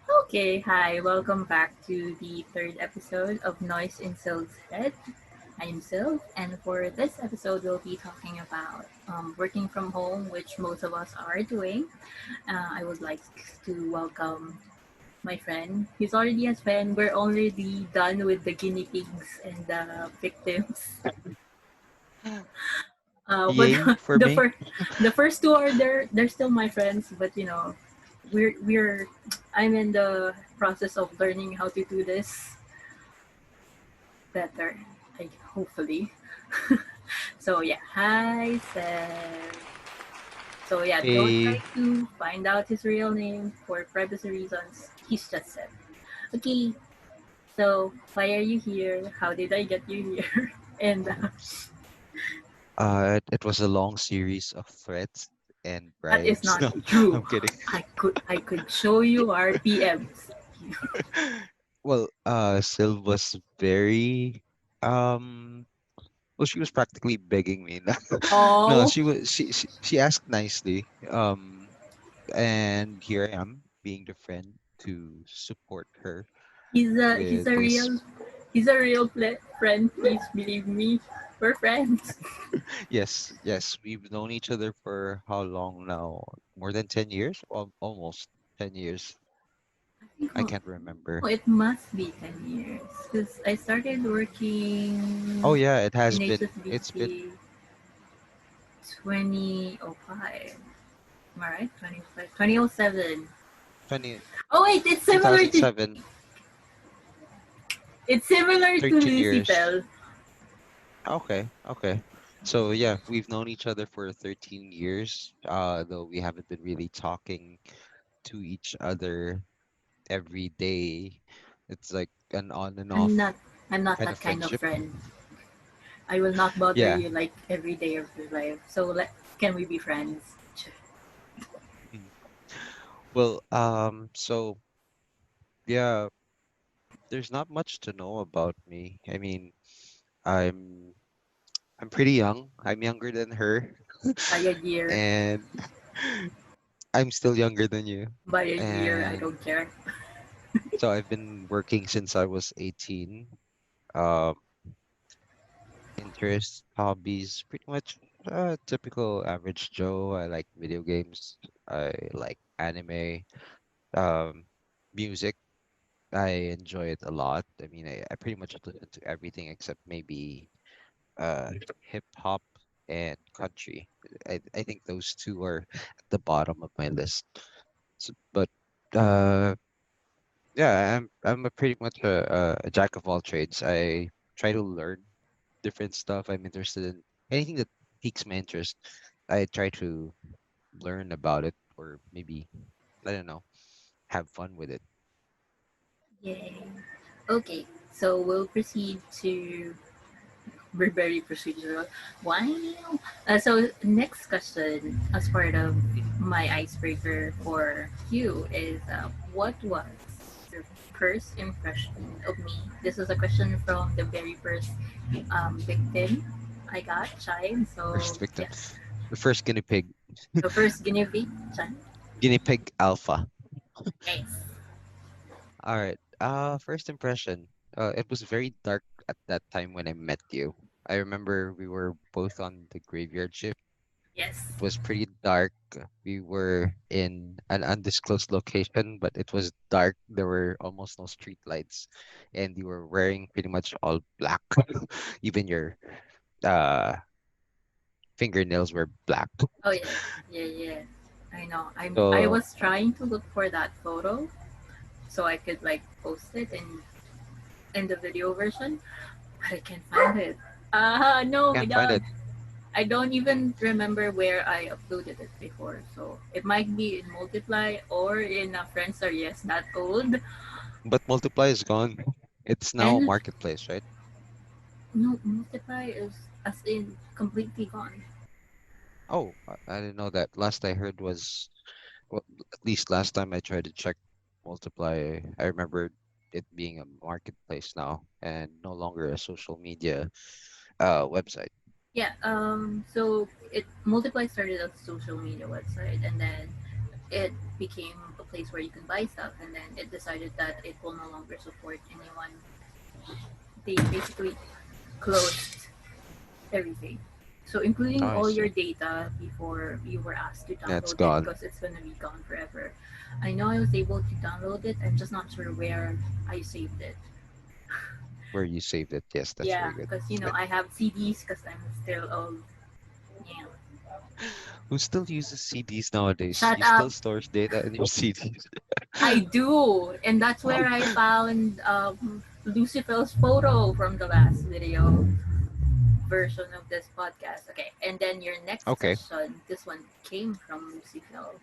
Okay, hi, welcome back to the third episode of Noise in Silve's Head. I am Silve, and for this episode, we'll be talking about working from home, which most of us are doing. I would like to welcome my friend. He's already a friend. We're already done with the guinea pigs and the victims. But Yay for the me. first, the first two are there. They're still my friends, but we're I'm in the process of learning how to do this better. Like hopefully. So yeah, hi Seth. So yeah, don't try Hey, to find out his real name for privacy reasons. He's just Seth. Okay, so why are you here? How did I get you here? And it was a long series of threats and that is bribes. not No, true. I'm kidding. I could show you our PMs. Well, Syl was very, um, well, she was practically begging me. No, Oh, she asked nicely. And here I am being the friend to support her he's a he's with a this. real he's a real friend. Please believe me. We're friends. Yes, yes, we've known each other for how long now? More than 10 years? Almost 10 years. I think I can't remember. it must be 10 years because I started Oh working yeah, it has in been. It's been HSBC 2005. Am I right? 25, 2007. 20 Oh wait, two thousand seven. it's similar to 13 years. Lucifer. Okay, okay. So yeah, we've known each other for 13 years, though we haven't been really talking to each other every day. It's like an on and I'm off not I'm not kind of that kind of friendship. friend. I will not bother Yeah. you like every day of your life. So can we be friends? Mm. Well, so yeah, there's not much to know about me. I mean, I'm I'm pretty young. I'm younger than her, By a year. and I'm still younger than you. By a year, I And don't care. so I've been working since I was 18. Um, Interests, hobbies, pretty much typical average Joe. I like video games. I like anime. Um, Music. I enjoy it a lot. I mean, I pretty much listen to everything except maybe hip hop and country. I think those two are at the bottom of my list. But uh, yeah, I'm a pretty much a jack of all trades. I try to learn different stuff. I'm interested in anything that piques my interest. I try to learn about it or maybe I don't know, have fun with it. Yay. Okay, so we'll proceed to. We're very procedural. Wow. So next question, as part of my icebreaker for you, is what was your first impression of me? This is a question from the very first victim I got, Chime. So First victim, yeah, the first guinea pig, the first guinea pig, Chime. guinea pig alpha. Nice. All right. First impression. It was very dark at that time when I met you. I remember we were both on the graveyard shift. Yes. It was pretty dark. We were in an undisclosed location, but it was dark. There were almost no street lights, and you were wearing pretty much all black. Even your uh fingernails were black. Oh yeah, yeah, yeah. I know. I So was trying to look for that photo so I could like post it in the video version, but I can't find it. No, I can't find don't. it. I don't Mm. even remember where I uploaded it before. So it might be in Multiply or in Friends Are Yes That Old. But Multiply is gone. It's now a And marketplace, right? no, Multiply is as in completely gone. Oh, I didn't know that. Last I heard was, well, at least last time I tried to check Multiply, I remember it being a marketplace now and no longer a social media website. Yeah. So it Multiply started as a social media website, and then it became a place where you can buy stuff, and then it decided that it will no longer support anyone. They basically closed everything. So Oh, including I all your see. data before you were asked to Yeah, it's download it gone. because it's gonna be gone forever. I know I was able to download it. I'm just not sure where I saved it. Where you saved it. Yes, that's Yeah, very good. because I have CDs because I'm still old. Yeah. Who still uses CDs nowadays? Shut You still up. stores data in your CDs? I do, and that's where I found Lucifer's photo from the last video version of this podcast. Okay, and then your next Okay. question. This one came from Lucifer.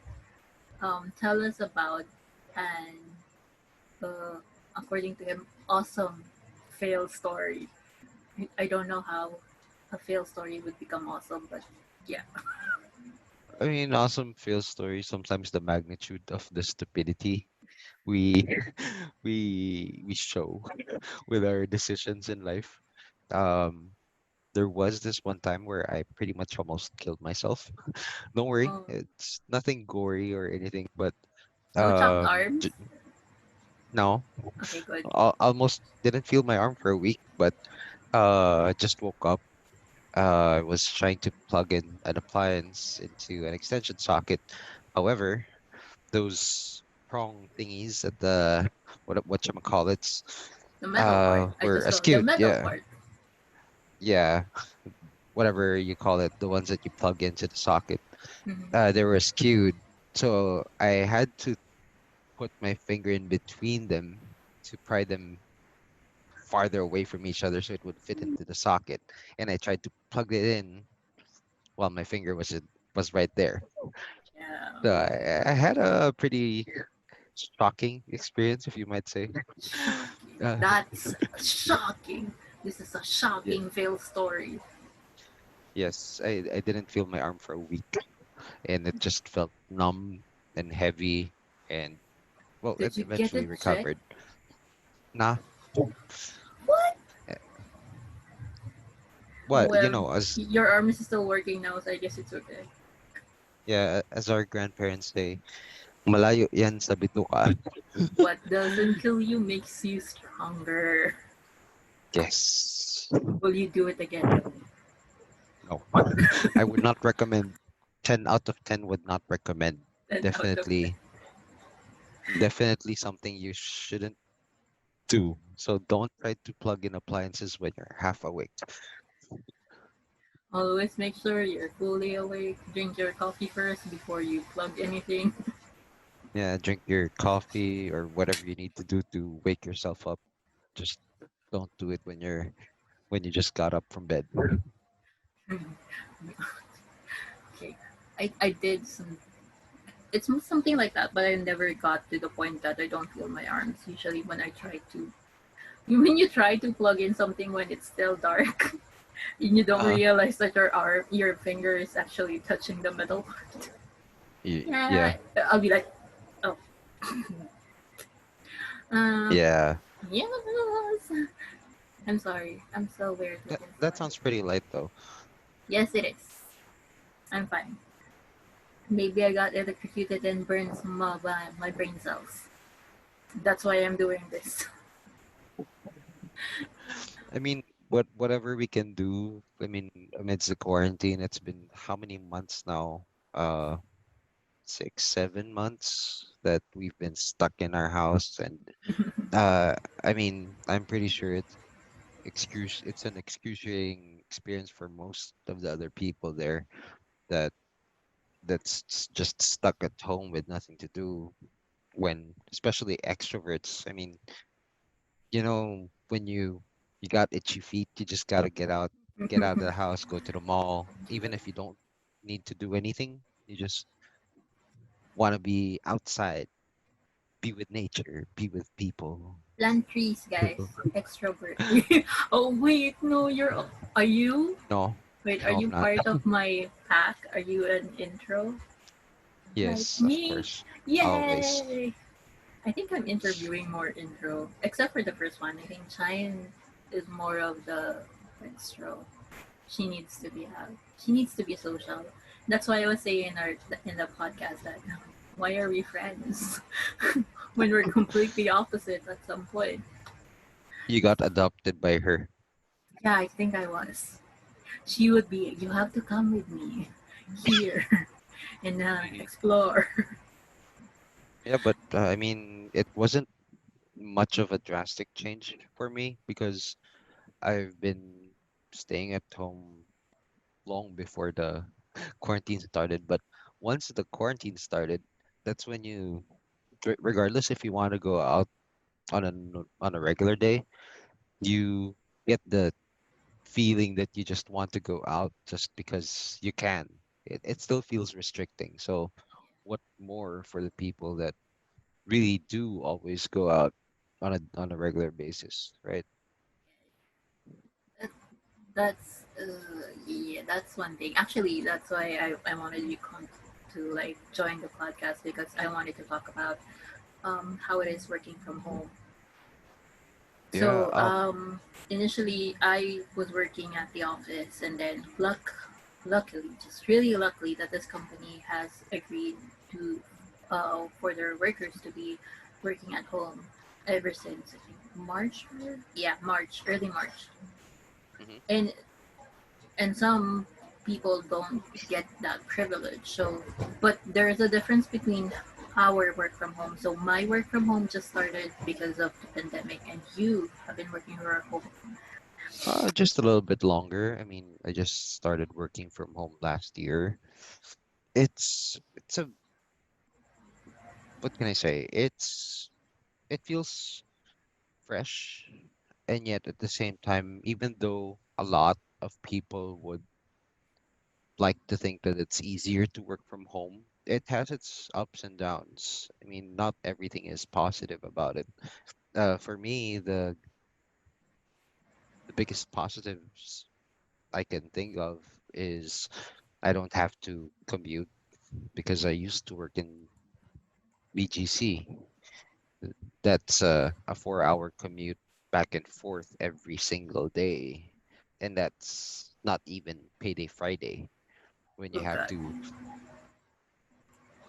Tell us about an, uh, according to him, awesome fail story. I don't know how a fail story would become awesome, but yeah. I mean, awesome fail story. Sometimes the magnitude of the stupidity we we show with our decisions in life. Um, there was this one time where I pretty much almost killed myself. Don't worry, Oh, it's nothing gory or anything, but no chopped um, arms. no, Okay, good. almost didn't feel my arm for a week, but I just woke up. I was trying to plug in an appliance into an extension socket. However, those prong thingies at the what you call it The metal part. I were just call it the askew. metal Yeah, part. yeah, whatever you call it, the ones that you plug into the socket. Mm-hmm. They were skewed, so I had to put my finger in between them to pry them farther away from each other so it would fit into the socket. And I tried to plug it in while my finger was right there. Yeah. So I had a pretty shocking experience, if you might say. Shocking. Uh, That's shocking. This is a yeah, shocking fail story. yes, I didn't feel my arm for a week, and it just felt numb and heavy, and well, it Did you get eventually it checked? recovered. Nah, What? eh, Oh what well, as your arm is still working now, so I guess it's okay. yeah, as our grandparents say, malayo yan sa bituka. What doesn't kill you makes you stronger. Yes. Will you do it again though? No. I would not recommend. 10 out of 10 would not recommend. And out of that. Definitely, definitely something you shouldn't do. So don't try to plug in appliances when you're half awake. Always make sure you're fully awake. Drink your coffee first before you plug anything. Yeah, drink your coffee or whatever you need to do to wake yourself up. Just don't do it when you just got up from bed. Okay. I did some. It's something like that, but I never got to the point that I don't feel my arms. Usually, when I try to, when you try to plug in something when it's still dark, and you don't Uh, realize that your finger is actually touching the metal part. yeah, Yeah, I'll be like, oh, uh, yeah. yes. I'm sorry. I'm so weird with this That one. sounds pretty light though. Yes, it is. I'm fine. Maybe I got electrocuted and burned some of my brain cells. That's why I'm doing this. I mean, whatever we can do. I mean, amidst the quarantine, it's been how many months now? 6, 7 months that we've been stuck in our house, and I mean, I'm pretty sure it's an excruciating experience for most of the other people there that just stuck at home with nothing to do. When especially extroverts, I mean, when you got itchy feet, you just gotta get out of the house, go to the mall, even if you don't need to do anything. You just want to be outside, be with nature, be with people. Plant trees, guys. Extrovert. Oh wait, no, Are you? No, Wait, are no, I'm you not. part of my pack? Are you an intro? Like Yes, of me? course, always. Yay! I think I'm interviewing more intro, except for the first one. I think Chine is more of the extro. She needs to be out. She needs to be social. That's why I was saying in the podcast that why are we friends when we're completely opposite at some point? You got adopted by her. Yeah, I think I was. She would be. You have to come with me here and Really? explore. Yeah, but I mean, it wasn't much of a drastic change for me because I've been staying at home long before the quarantine started. But once the quarantine started, that's when you, regardless if you want to go out on a regular day, you get the feeling that you just want to go out just because you can. It still feels restricting. So what more for the people that really do always go out on a regular basis, right? That's yeah, that's one thing. Actually, that's why I wanted you to like join the podcast because I wanted to talk about how it is working from home. Yeah, So initially I was working at the office, and then luckily, just really luckily, that this company has agreed to for their workers to be working at home ever since I think March. Yeah, March, early March, hmm and some people don't get that privilege. So, but there is a difference between our work from home. So my work from home just started because of the pandemic, and you have been working from home. just a little bit longer. I mean, I just started working from home last year. It's a, what can I say? It feels fresh, and yet at the same time, even though a lot of people would like to think that it's easier to work from home, it has its ups and downs. I mean, not everything is positive about it. For me, the biggest positives I can think of is I don't have to commute because I used to work in BGC. That's a 4 hour commute back and forth every single day. And that's not even payday Friday when you Oh have God, to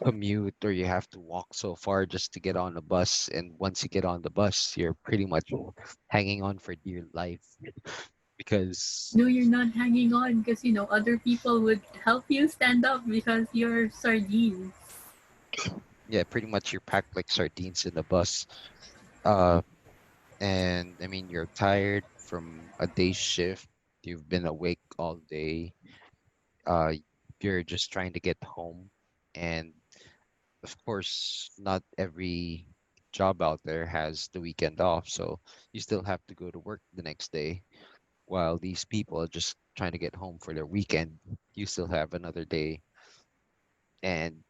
commute or you have to walk so far just to get on a bus. And once you get on the bus, you're pretty much hanging on for dear life because, no, you're not hanging on because other people would help you stand up because you're sardines. yeah, pretty much you're packed like sardines in the bus. Uh, and I mean, you're tired from a day shift. You've been awake all day. Uh, you're just trying to get home. And of course, not every job out there has the weekend off. So you still have to go to work the next day. While these people are just trying to get home for their weekend, you still have another day. And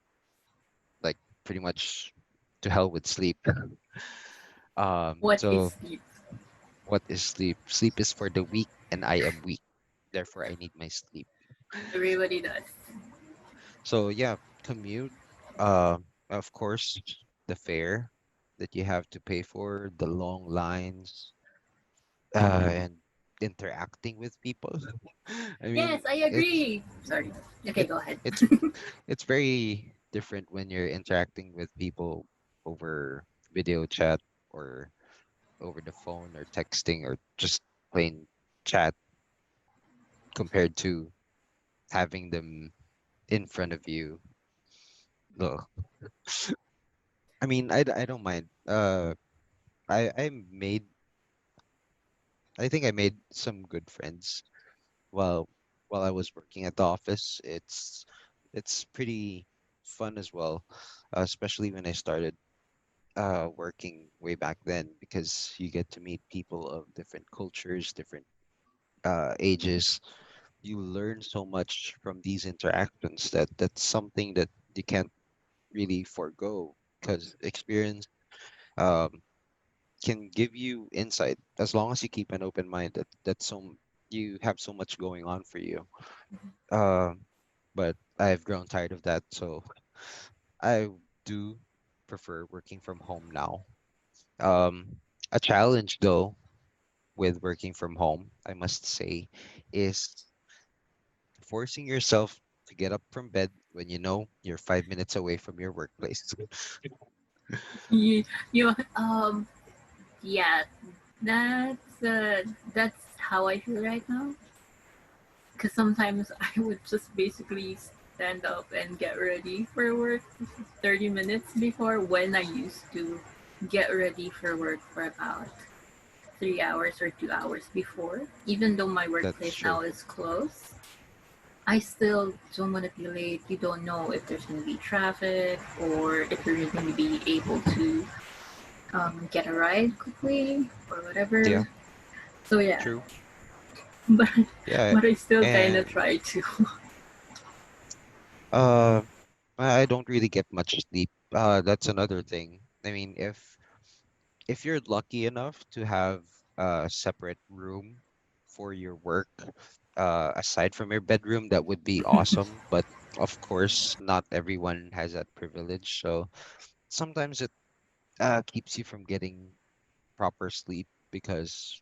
like pretty much to hell with sleep. What is So sleep? what is sleep? Sleep is for the weak, and I am weak. Therefore, I need my sleep. Everybody does. So yeah, commute. Uh, of course, the fare that you have to pay for, the long lines, and interacting with people. I Yes, mean, I agree. Sorry. Okay, it go ahead. it's it's very different when you're interacting with people over video chat or over the phone or texting or just plain chat compared to having them in front of you. Ugh. I mean, I don't mind. I made, I think I made some good friends while while I was working at the office. It's pretty fun as well, especially when I started working way back then because you get to meet people of different cultures, different ages. You learn so much from these interactions that that's something that you can't really forego because experience um, can give you insight as long as you keep an open mind that so you have so much going on for you. Uh, but I've grown tired of that, so I do prefer working from home now. Um, a challenge though with working from home, I must say, is forcing yourself to get up from bed when you know you're 5 minutes away from your workplace. You, you, yeah, that's how I feel right now. Because sometimes I would just basically stand up and get ready for work 30 minutes before, when I used to get ready for work for about 3 hours or 2 hours before. Even though my That's workplace true. now is closed, I still don't want to be late. You don't know if there's going to be traffic or if you're going to be able to get a ride quickly or Yeah, whatever. So yeah, true. but Yeah, but I still kind of and try to. uh, I don't really get much sleep. That's another thing. I mean, if you're lucky enough to have a separate room for your work, aside from your bedroom, that would be awesome. But of course, not everyone has that privilege. So sometimes it keeps you from getting proper sleep because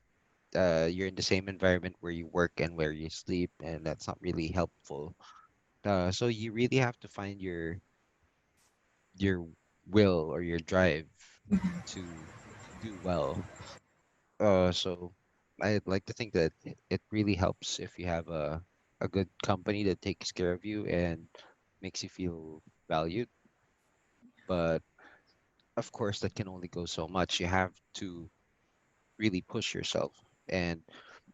you're in the same environment where you work and where you sleep, and that's not really helpful. So you really have to find your will or your drive to do well. So I'd like to think that it really helps if you have a good company that takes care of you and makes you feel valued. But of course, that can only go so much. You have to really push yourself and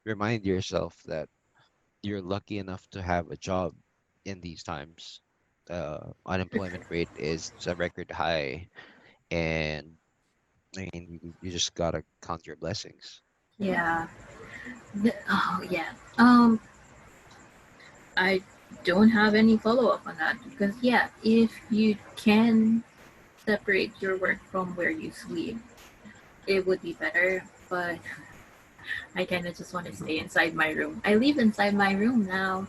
remind yourself that you're lucky enough to have a job in these times. Unemployment rate is a record high, and I mean, you just gotta count your blessings. Yeah. Oh yeah. I don't have any follow up on that because yeah, if you can separate your work from where you sleep, it would be better. But I kind of just want to stay inside my room. I live inside my room now.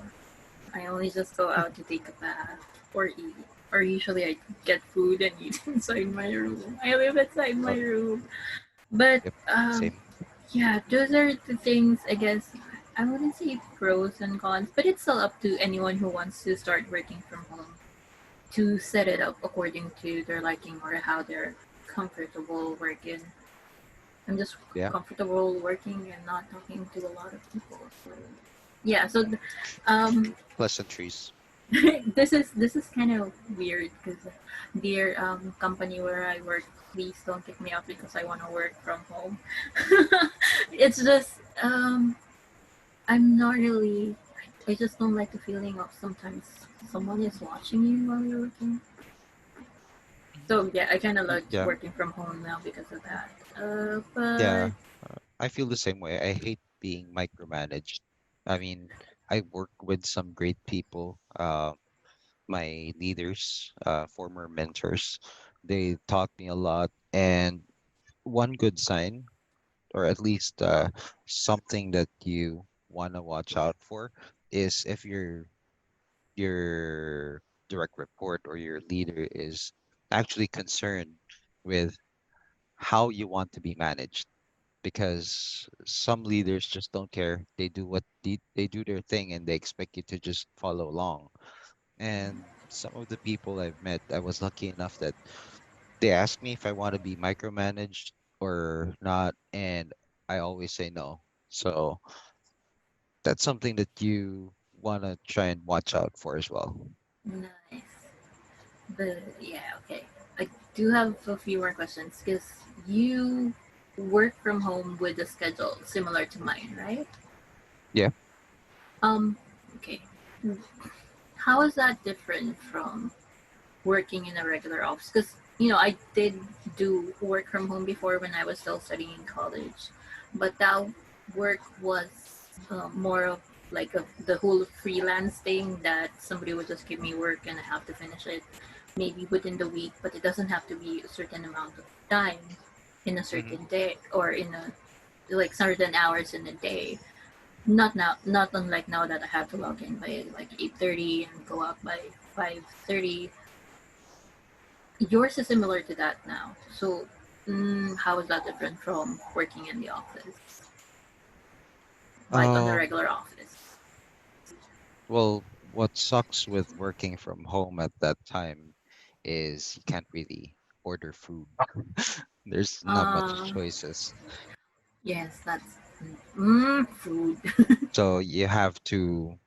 I only just go out to take a bath or eat. Or usually I get food and eat inside my room. I live inside my Oh, room. But yep, same. yeah, those are the things, I guess. I wouldn't say pros and cons, but it's still up to anyone who wants to start working from home to set it up according to their liking or how they're comfortable working. I'm just Yeah, comfortable working and not talking to a lot of people. So yeah, so um, pleasantries. this is kind of weird because dear company where I work, please don't kick me out because I want to work from home. It's just I'm not really. I just don't like the feeling of sometimes someone is watching you while you're working. Mhm. So yeah, I kind of like Yeah, working from home now because of that. yeah. But I feel the same way. I hate being micromanaged. I mean, I work with some great people. My leaders, former mentors, they taught me a lot. And one good sign, or at least something that you want to watch out for, is if your direct report or your leader is actually concerned with how you want to be managed, because some leaders just don't care. They do what they do their thing and they expect you to just follow along. And some of the people I've met, I was lucky enough that they ask me if I want to be micromanaged or not, and I always say no. So that's something that you want to try and watch out for as well. nice. But yeah, okay. I do have a few more questions because you work from home with a schedule similar to mine, right? Yeah. Um, okay. How is that different from working in a regular office? Because I did do work from home before when I was still studying in college, but that work was more of like the whole freelance thing that somebody would just give me work and I have to finish it maybe within the week, but it doesn't have to be a certain amount of time in a Hmm. certain day or in a like certain hours in a day. Not now, not unlike now that I have to log in by like 8:30 and go out by 5:30. Yours is similar to that now. So, how is that different from working in the office, like on the Um. regular office? Well. what sucks with working from home at that time is you can't really order food. There's not much Uh, choices. yes, that's food. So you have to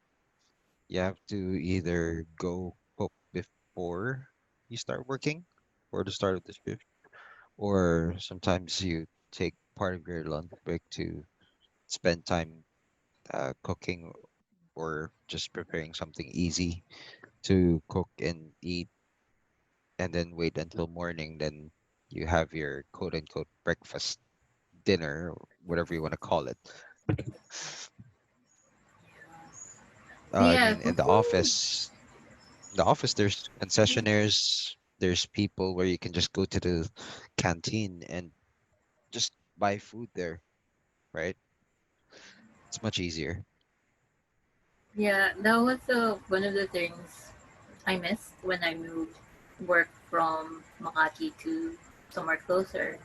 either go cook before you start working or the start of the shift, or sometimes you take part of your lunch break to spend time cooking or just preparing something easy to cook and eat, and then wait until morning. Then you have your quote unquote breakfast, dinner, or whatever you want to call it. I Yeah, mean, in the food. office, there's concessionaires, there's people where you can just go to the canteen and just buy food there, right? It's much easier. Yeah, that was one of the things I missed when I moved work from Makati to somewhere closer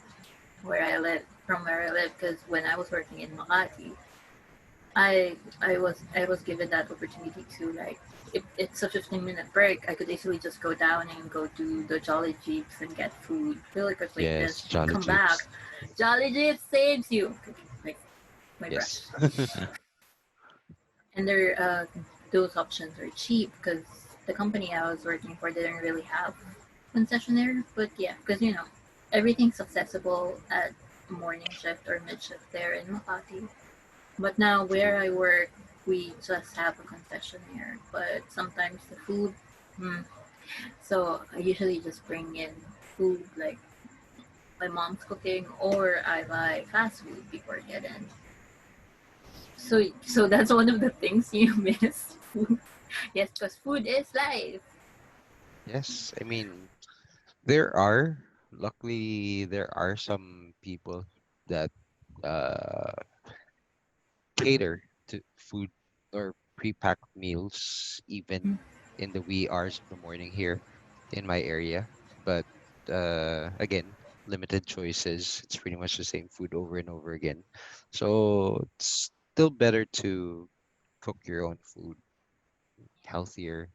where I live. Because when I was working in Makati, I was given that opportunity to like if it's a 15-minute break, I could easily just go down and go to the Jolly Jeeps and get food really quickly and Yes, just Jolly come back. Jeeps. Jolly Jeep saves you. Okay, like my brush. Yes. And those options are cheap because the company I was working for didn't really have concessionaire. But yeah, because everything's accessible at morning shift or mid shift there in Makati. But now True. where I work, we just have a concessionaire. But sometimes the food, hmm. So I usually just bring in food like my mom's cooking, or I buy fast food before getting. So that's one of the things you miss. Food. Yes, because food is life. Yes, I mean, luckily, there are some people that uh, cater to food or pre-packed meals, even in the wee hours of the morning here in my area. But again, limited choices. It's pretty much the same food over and over again. So it's still better to cook your own food, healthier.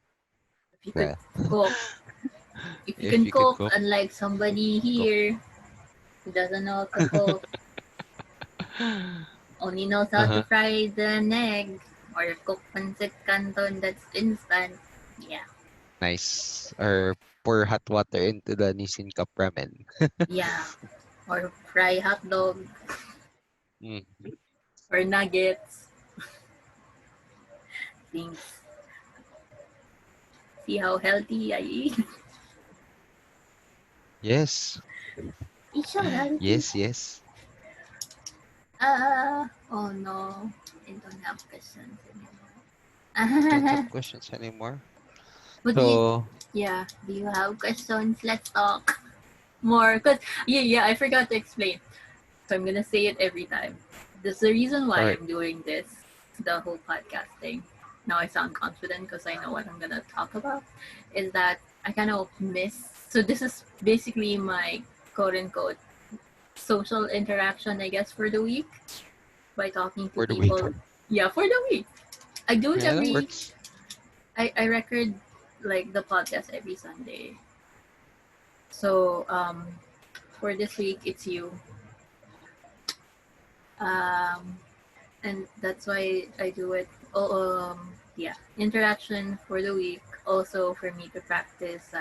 If you could Yeah, cook, if you if can you can cook, cook, unlike somebody cook. here who doesn't know how to cook, only knows how to Uh-huh. fry the egg or cook pancit canton that's instant. Yeah, Nice. Or pour hot water into the Nissin Cup ramen. yeah. Or fry hot dog Mm. or nuggets. Things. See how healthy I eat. Yes. It's so healthy. Yes, yes. Oh no. I don't have questions Don't anymore. have questions anymore. But So, yeah, do you have questions? Let's talk more. Cause yeah, I forgot to explain. So I'm gonna say it every time. This is the reason all why right. I'm doing this, the whole podcast thing. Now I sound confident because I know what I'm gonna talk about. Is that I kind of miss. So this is basically my quote unquote social interaction, I guess, for the week by talking to For the week. people. Yeah, for the week. I do it Yeah, that every. works. I record like the podcast every Sunday. So for this week it's you. Um, and that's why I do it. Oh, yeah, interaction for the week. Also for me to practice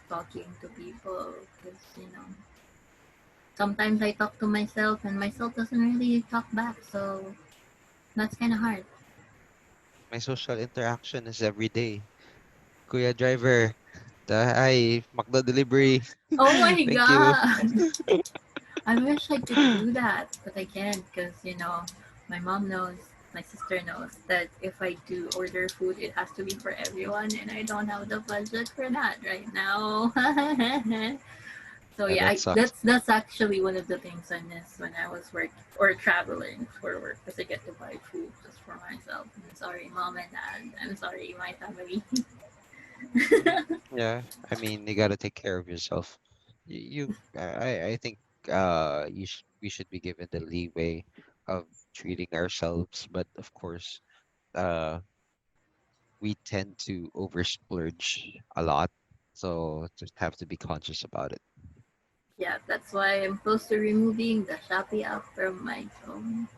talking to people because sometimes I talk to myself and myself doesn't really talk back. So that's kind of hard. My social interaction is every day. Kuya driver, hi, MacDo delivery. Oh my Thank you. god! I wish I could do that, but I can't because my mom knows, my sister knows that if I do order food, it has to be for everyone, and I don't have the budget for that right now. So Yeah, yeah, that sucks. that's actually one of the things I miss when I was working or traveling for work because I get to buy food just for myself. I'm sorry, mom and dad. I'm sorry, my family. Yeah, I mean, you gotta take care of yourself. I think we should be given the leeway of treating ourselves, but of course, uh, we tend to over splurge a lot, so just have to be conscious about it. Yeah, that's why I'm close to removing the Shopee app from my phone.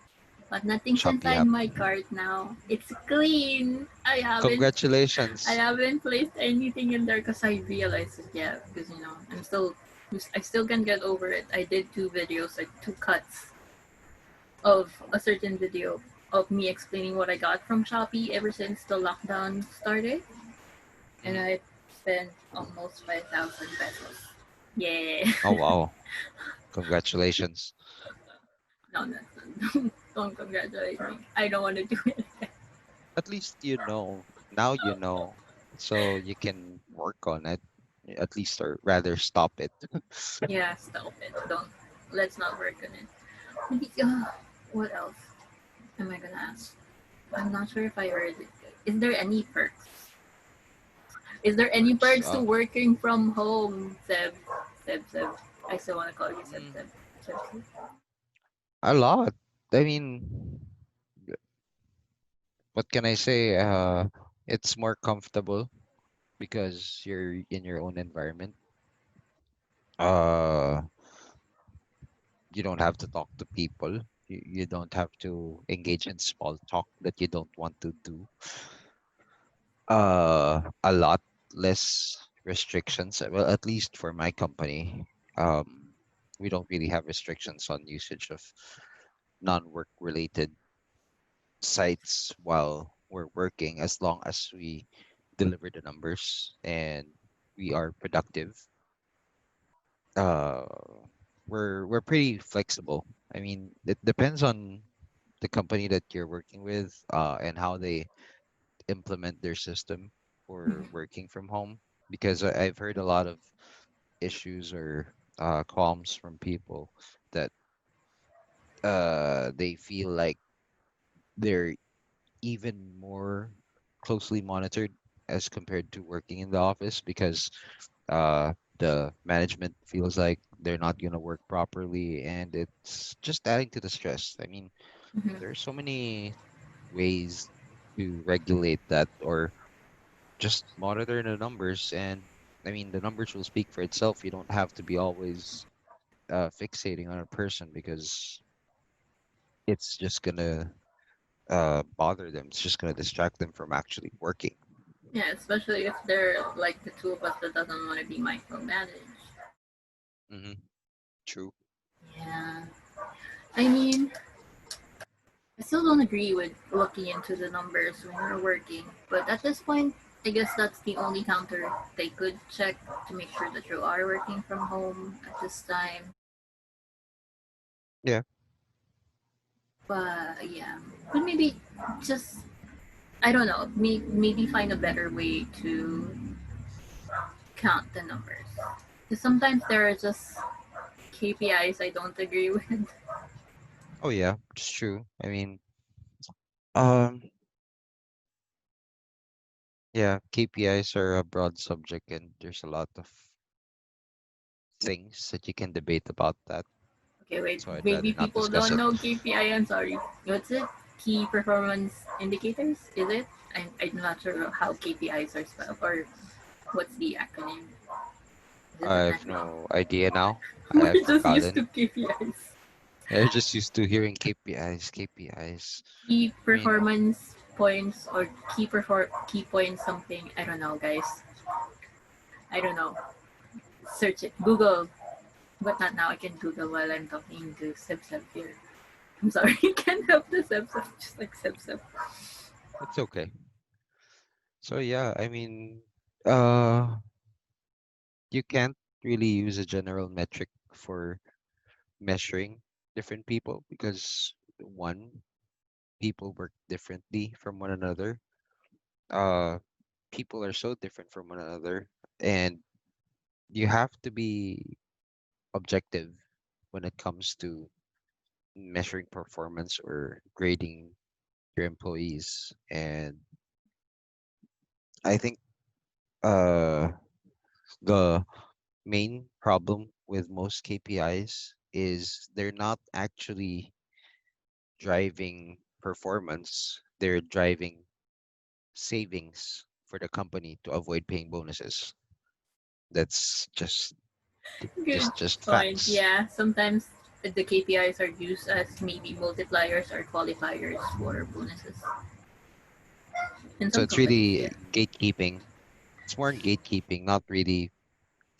But nothing's Shopee inside app. my cart now. It's clean. I Congratulations. haven't placed anything in there because I realized it. Yeah, because I still can get over it. I did two videos, like two cuts of a certain video of me explaining what I got from Shopee ever since the lockdown started, and Hmm. I spent almost 5,000 pesos. Yeah. Oh wow. Congratulations. No, no, no. Don't congratulate me. I don't want to do it. At least you know. Now you know. So you can work on it. At least or rather stop it. Yeah, stop it. Don't. Let's not work on it. Maybe, what else am I gonna ask? I'm not sure if I heard it. Is there any perks? Is there any Perks. perks to working from home, Seb? Seb. I still want to call you Seb. Mm, Seb. Seb. Seb. a lot. I mean, what can I say? It's more comfortable because you're in your own environment. Uh, you don't have to talk to people. You don't have to engage in small talk that you don't want to do. A lot less restrictions. Well, at least for my company, we don't really have restrictions on usage of non-work related sites while we're working, as long as we deliver the numbers and we are productive. Uh, we're pretty flexible. I mean, it depends on the company that you're working with, and how they implement their system for working from home. Because I've heard a lot of issues or qualms from people that they feel like they're even more closely monitored as compared to working in the office, because the management feels like they're not going to work properly, and it's just adding to the stress. I mean, Mm-hmm. there are so many ways to regulate that, or just monitor the numbers, and I mean the numbers will speak for itself. You don't have to be always fixating on a person, because it's just gonna bother them. It's just gonna distract them from actually working. Yeah, especially if they're like the two of us that doesn't want to be micromanaged. Hmm. True. Yeah. I mean, I still don't agree with looking into the numbers when you're working, but at this point, I guess that's the only counter they could check to make sure that you are working from home at this time. Yeah. But yeah, but maybe just I don't know, maybe find a better way to count the numbers. Because sometimes there are just KPIs I don't agree with. Oh yeah, it's true. I mean, um, yeah, KPIs are a broad subject, and there's a lot of things that you can debate about that. Okay, wait, So I'd maybe rather not people discuss don't it. know KPI. I'm sorry. What's it? Key performance indicators? Is it? I'm not sure how KPIs are spelled or what's the acronym. Is it I an have acronym? no idea now. I have We're just used to forgotten. KPIs. I'm just used to hearing KPIs, KPIs. Key I mean, performance points or key points something. I don't know, guys. I don't know. Search it. Google. But not now. I can Google while I'm talking to Seb Seb here. I'm sorry. I can't help the Seb Seb. Just like Seb Seb. it's okay. So yeah, I mean, uh, you can't really use a general metric for measuring different people, because one, people work differently from one another. Uh, People are so different from one another, and you have to be objective when it comes to measuring performance or grading your employees. And I think the main problem with most KPIs is they're not actually driving performance. They're driving savings for the company to avoid paying bonuses. That's Good just point. facts. Yeah, sometimes the KPIs are used as maybe multipliers or qualifiers for bonuses in So some it's companies. Yeah, really gatekeeping. It's more gatekeeping, not really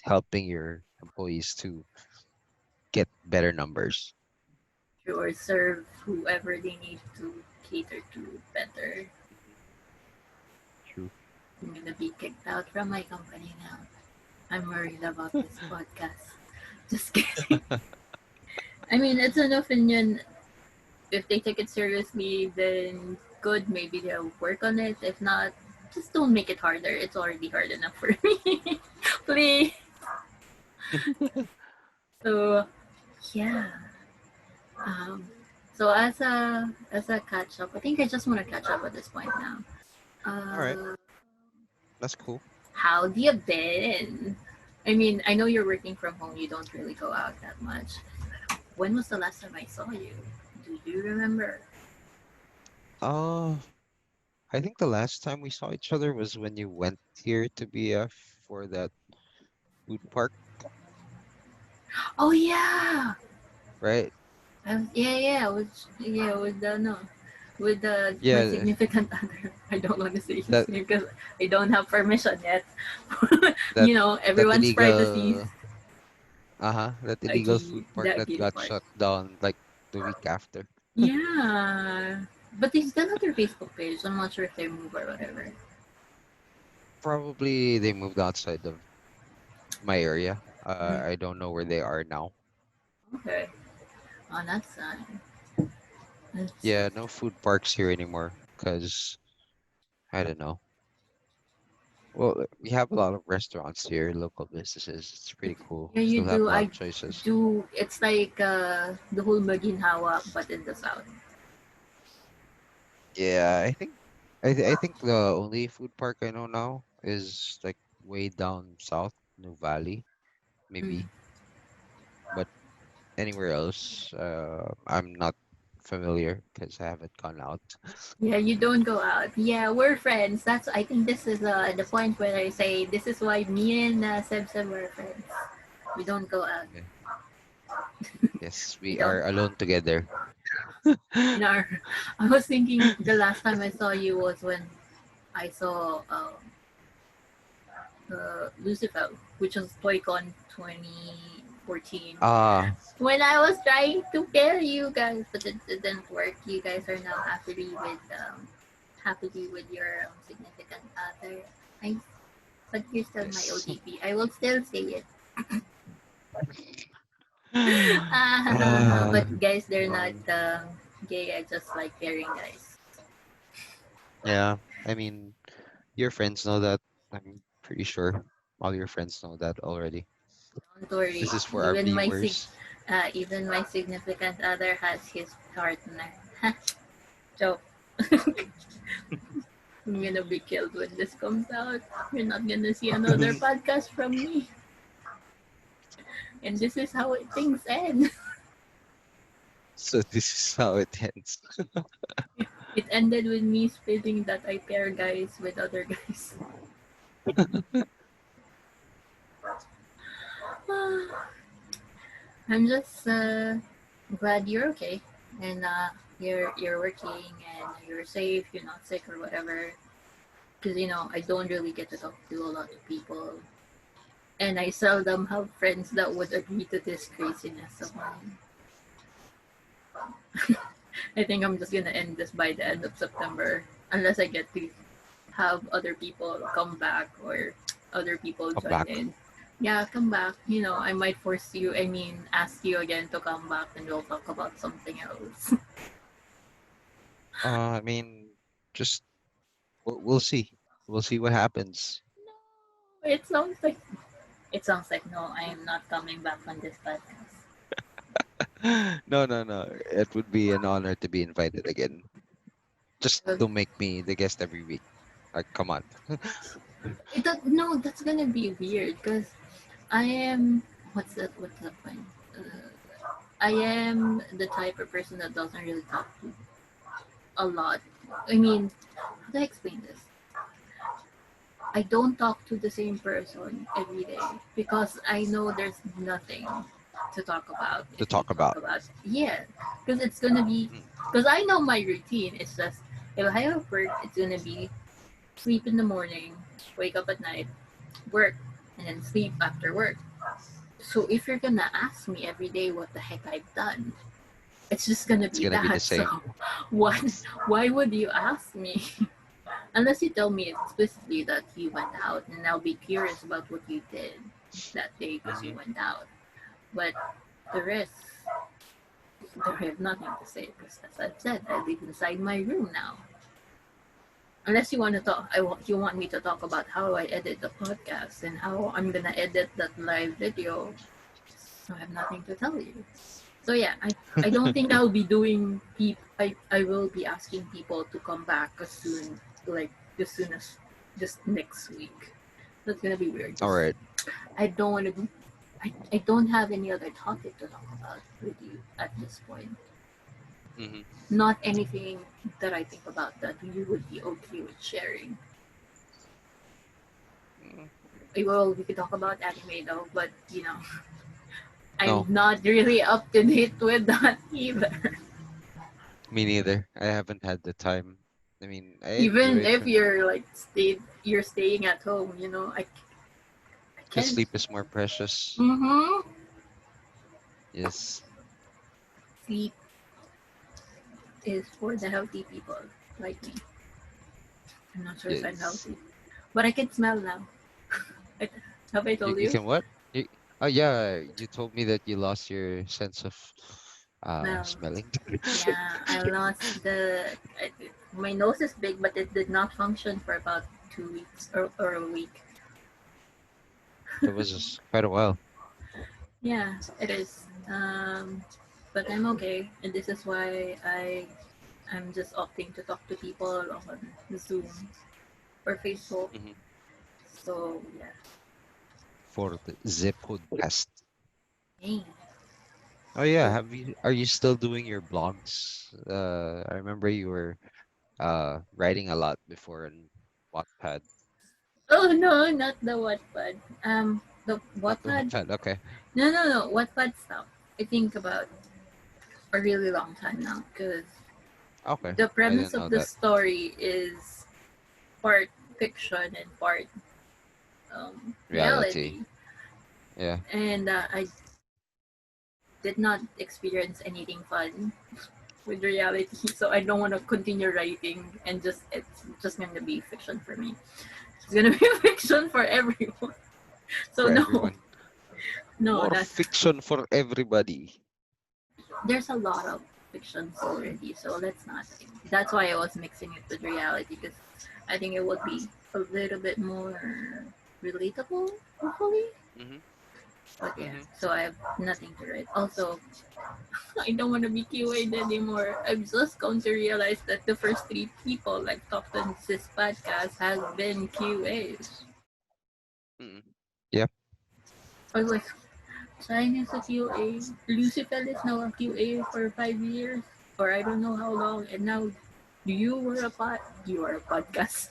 helping your employees to get better numbers. or serve whoever they need to cater to better. Mhm. True. I'm gonna be kicked out from my company now. I'm worried about this podcast. Just kidding. I mean, it's an opinion. If they take it seriously, then good. Maybe they'll work on it. If not, just don't make it harder. It's already hard enough for me. Please. So yeah. Um, so as a catch up, I think I just want to catch up at this point now. All right, Uh, that's cool. how have you been? I mean, I know you're working from home. You don't really go out that much. When was the last time I saw you? Do you remember? Uh, I think the last time we saw each other was when you went here to BF for that food park, Oh yeah, right? yeah. With the no, with my Yeah, significant other. I don't want to say his that name because I don't have permission yet. that that Everyone's privacy. illegal, that illegal Agi, food the park that Agili got part. shut down like the week after. Yeah, but they still have their Facebook page. I'm not sure if they move or whatever. Probably they moved outside of my area. Mm, I don't know where they are now. okay, on that side. Let's Yeah, no food parks here anymore because I don't know. Well, we have a lot of restaurants here, local businesses. It's pretty cool. Yeah, you Still have do. a lot I of choices. do. It's like the whole Maginhawa, but in the south. Yeah, I think the only food park I know now is like way down south, New Valley, Mm. maybe. But anywhere else, I'm not familiar because I haven't gone out. Yeah, you don't go out. Yeah, we're friends. That's. I think this is the point where I say this is why me and Seb were friends. We don't go out. Yeah. Yes, We we don't. are alone together. In our, I was thinking the last time I saw you was when I saw Lucifer, which was ToyCon 2014. Ah, When I was trying to pair you guys, but it didn't work. You guys are now happily with your significant other. I, but you're still my yes. OTP. I will still say it. Ah, But guys, they're not um, gay. I just like pairing guys. yeah, I mean, your friends know that. I'm pretty sure all your friends know that already. Don't worry. This is for our viewers. Even my significant other has his partner. Joke. I'm gonna be killed when this comes out. You're not gonna see another podcast from me. And this is how things end. So this is how it ends. It ended with me spitting that I pair guys with other guys. I'm just glad you're okay and you're working and you're safe. You're not sick or whatever. Because I don't really get to talk to a lot of people, and I seldom have friends that would agree to this craziness of mine. I think I'm just gonna end this by the end of September, unless I get to have other people come back or other people Come join back. in. Yeah, come back. I might force you. I mean, ask you again to come back, and we'll talk about something else. I mean, just we'll see. We'll see what happens. No, it sounds like no. I am not coming back on this podcast. No, no, no. It would be an honor to be invited again. Just Uh, don't make me the guest every week. Like, come on. no, that's gonna be weird because I am. What's the point? I am the type of person that doesn't really talk to a lot. I mean, how do I explain this? I don't talk to the same person every day because I know there's nothing to talk about to if we talk talk about. about, yeah, because it's gonna be, Mm, because I know my routine. It's just if I have work, it's gonna be sleep in the morning, wake up at night, work, and then sleep after work. So if you're gonna ask me every day what the heck I've done, it's just gonna it's be gonna be the that. So same. what? Why would you ask me? Unless you tell me explicitly that you went out, and I'll be curious about what you did that day because you Hmm. went out. But the rest, I have nothing to say because, as I've said, I live inside my room now. Unless you want to talk, you want me to talk about how I edit the podcast and how I'm gonna edit that live video. I have nothing to tell you. So yeah, I don't think I'll be doing I will be asking people to come back as soon as just next week. That's gonna be weird All because right. I don't want to be I don't have any other topic to talk about with you at this point. Hmm. Not anything that I think about that you would be okay with sharing. Well, we could talk about anime though, but I'm No, not really up to date with that either. me neither. I haven't had the time. I mean, I Even enjoyed if when you're staying at home, I because can't. sleep is more precious. Mm-hmm. Yes. Sleep is for the healthy people like me. I'm not sure if I'm Yes. healthy, but I can smell now. I, have I told You you? can what? You, oh yeah, you told me that you lost your sense of Smell. smelling. Yeah, I lost my nose is big, but it did not function for about 2 weeks or a week. That was just quite a while. Yeah, it is. But I'm okay, and this is why I'm just opting to talk to people on Zoom or Facebook. Hmm. So yeah. For the Zip podcast. Hey. Oh yeah, So, are you still doing your blogs? I remember you were writing a lot before on Wattpad. oh no, not the Wattpad. The Not the Wattpad. Wattpad. Okay. No. Wattpad stuff. I think about a really long time now because Okay. the I premise didn't of know the that. story is part fiction and part Reality. reality, Yeah. and I did not experience anything fun with reality, so I don't want to continue writing and just it's just going to be fiction for me. It's going to be fiction for everyone. So For no, everyone. no, More that fiction for everybody. there's a lot of fictions already, so let's not. That's why I was mixing it with reality because I think it would be a little bit more relatable, hopefully. Hmm. But yeah, Hmm. so I have nothing to write. Also, I don't want to be QA'd anymore. I've just come to realize that the first three people I've talked on this podcast has been QAs. Hmm. Yep. I was like, Shine is a QA. Lucifer is now a QA for 5 years, or I don't know how long. And now, you are a podcast.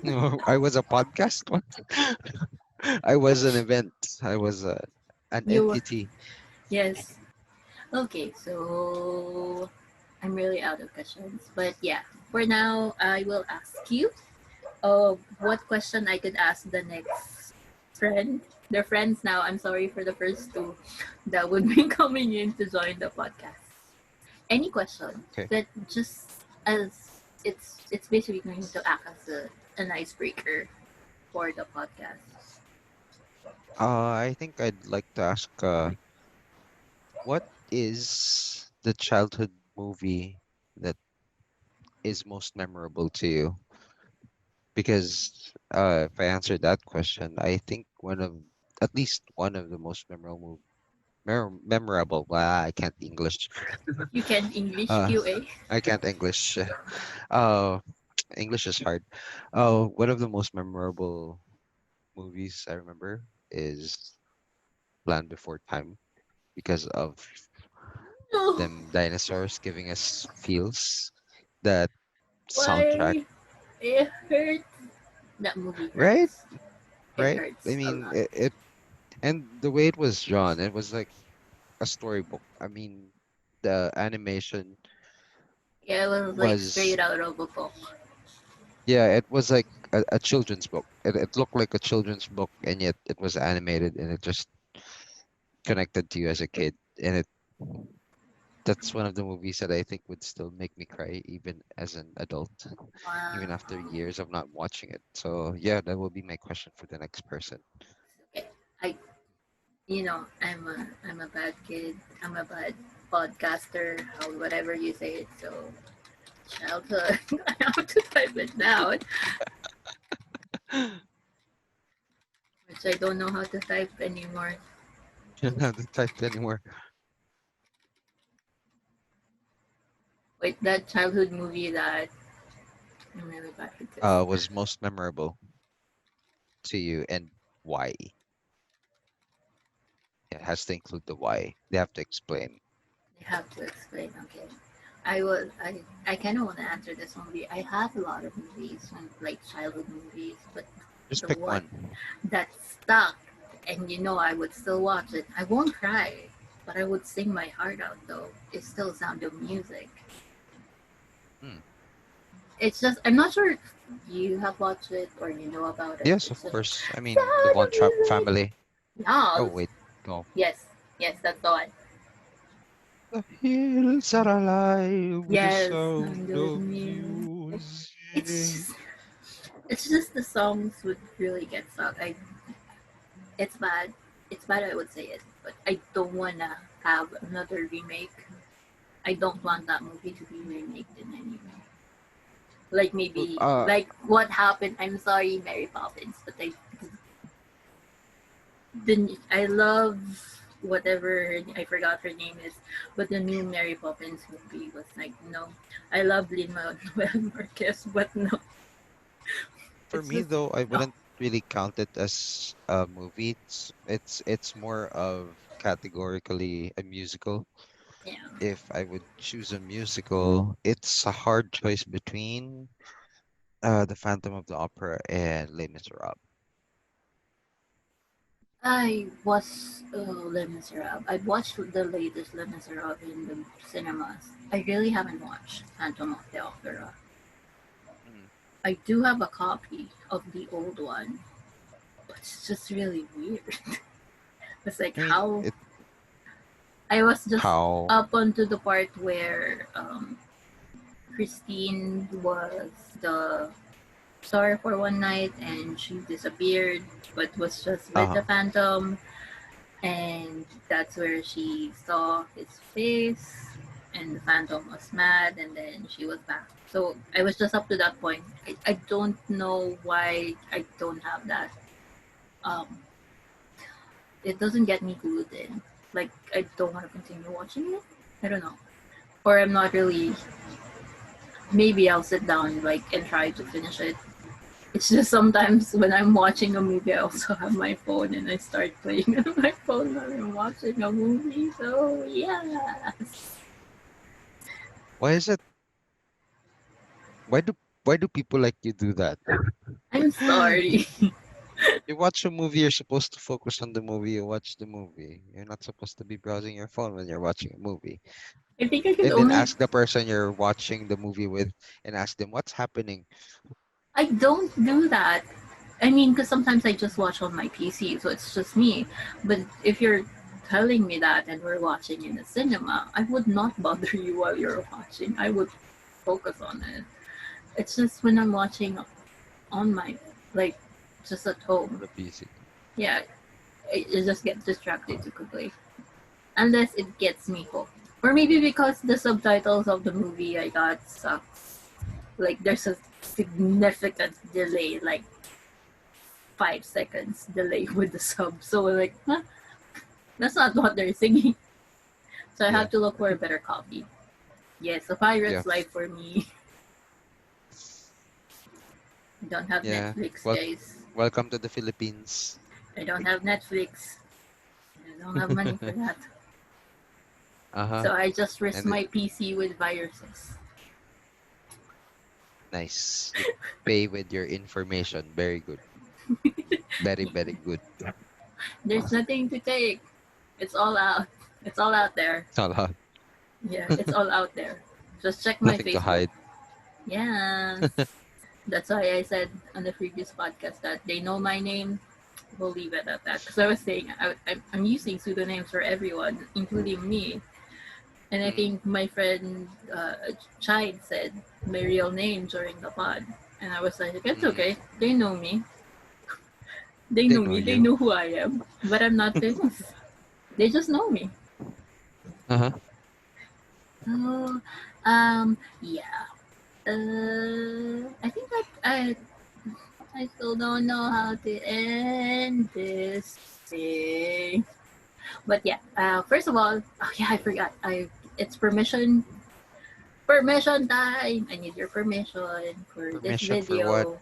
No, I was a podcast one. I was an event. I was an You were, entity. yes. Okay, so I'm really out of questions, but yeah. For now, I will ask you. What question I could ask the next friend? They're friends now. I'm sorry for the first two that would be coming in to join the podcast. Any question Okay. that just as it's basically going to act as an icebreaker for the podcast. I think I'd like to ask, what is the childhood movie that is most memorable to you? Because if I answer that question, I think at least one of the most memorable. I can't English. You can English Uh, QA. I can't English. English is hard. One of the most memorable movies I remember is Land Before Time because of No, them dinosaurs giving us feels. That soundtrack. why it hurts? That movie right? hurts. It Right? I hurts a mean, lot. it and the way it was drawn, it was like a storybook. I mean, the animation Yeah, it was like was, straight out of a book. yeah, it was like a children's book. It looked like a children's book, and yet it was animated, and it just connected to you as a kid. And that's one of the movies that I think would still make me cry even as an adult, even after Wow. years of not watching it. So yeah, that will be my question for the next person. Okay. I, I'm a bad kid. I'm a bad podcaster. How whatever you say it. So childhood. I have to type it down, which I don't know how to type anymore. You don't have to type anymore. Wait, that childhood movie that I'm really bad at this. Was most memorable to you, and why? It has to include the why. They have to explain. I have to explain. Okay. I kind of want to answer this movie. I have a lot of movies, like childhood movies, but Just the pick one one. that stuck, and I would still watch it. I won't cry, but I would sing my heart out though. It's still Sound of Music. Hmm. It's just I'm not sure if you have watched it or you know about it. Yes, It's of just course. I mean, the Sound Von of Trapp Music. family. Oh Yes, wait, no. yes, yes, that's the one. The hills are alive with the Yes, Sound sound of of Music. It's music. just it's just the songs would really get stuck. It's bad. It's bad I would say it, but I don't wanna have another remake. I don't want that movie to be remade in any way. Like Well, maybe like what happened. I'm sorry, Mary Poppins, but I love whatever I forgot her name is, but the new Mary Poppins movie was like no. I love Lin Manuel Marquez, but no, for it's me just though, I no. wouldn't really count it as a movie. It's more of categorically a musical. Yeah, If I would choose a musical, it's a hard choice between The Phantom of the Opera and Les Miserables. I was Les Miserables. I watched the latest Les Miserables in the cinemas. I really haven't watched Phantom of the Opera. Mm. I do have a copy of the old one, but it's just really weird. It's like I mean, how it I was just how up onto the part where Christine was the star for one night and she disappeared, but was just with the uh Phantom, and that's where she saw his face, and the Phantom was mad, and then she was back. So I was just up to that point. I don't know why I don't have that. Um, it doesn't get me glued in. Like I don't want to continue watching it. I don't know, or I'm not really. Maybe I'll sit down like and try to finish it. It's just sometimes when I'm watching a movie, I also have my phone and I start playing on my phone while I'm watching a movie. So yeah, why is it why do why do people like you do that? I'm sorry. You watch a movie, you're supposed to focus on the movie, you watch the movie. You're not supposed to be browsing your phone when you're watching a movie. I think I could And then only. ask the person you're watching the movie with and ask them what's happening. I don't do that. I mean, because sometimes I just watch on my PC, so it's just me. But if you're telling me that and we're watching in a cinema, I would not bother you while you're watching. I would focus on it. It's just when I'm watching on my, like, just at On home. the PC. Yeah, I just get distracted too quickly. Unless it gets me hooked. Or maybe because the subtitles of the movie I got sucks. Like, there's a significant delay, like 5 seconds delay with the sub. So, like, huh? That's not what they're singing. So I Yeah. have to look for a better copy. Yes, a Yeah. pirate's life for me. I don't have Yeah. Netflix, Well, guys. welcome to the Philippines. I don't have Netflix. I don't have money for that. Uh-huh. So I just risk And it, my PC with viruses. Nice. You pay with your information. Very good. Very, very good. There's nothing to take. It's all out. It's all out there. It's not allowed. Yeah, it's all out there. Just check my Nothing to Facebook. hide. Yes. That's why I said on the previous podcast that they know my name. We'll leave it at that. Because I was saying I'm using pseudonyms for everyone, including me. And I Mm, think my friend Chine said my real name during the pod. And I was like, it's mm. okay. They know me. They They know know me. They you. know who I am. But I'm not famous. They just know me. Uh-huh. So, yeah. I think I still don't know how to end this thing. But yeah, first of all, oh yeah, I forgot. It's permission time. I need your permission for this Permission for what? video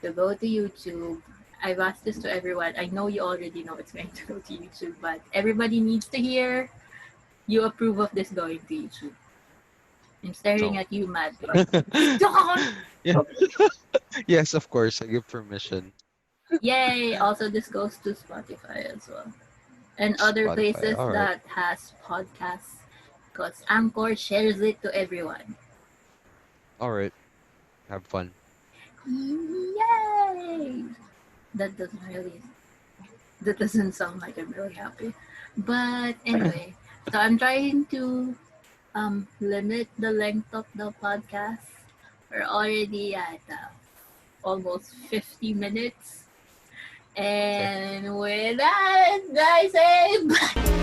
to go to YouTube. I've asked this to everyone. I know you already know it's going to go to YouTube, but everybody needs to hear you approve of this going to YouTube. I'm staring No. at you, Madly. Stop! Yeah. Yes, of course. I give permission. Yay! Also, this goes to Spotify as well. And other Spotify. places All right. that has podcasts because Anchor shares it to everyone. All right. Have fun. Yay! That doesn't really that doesn't sound like I'm really happy. But anyway, so I'm trying to limit the length of the podcast. We're already at almost 50 minutes. Okay. And with that, I say bye.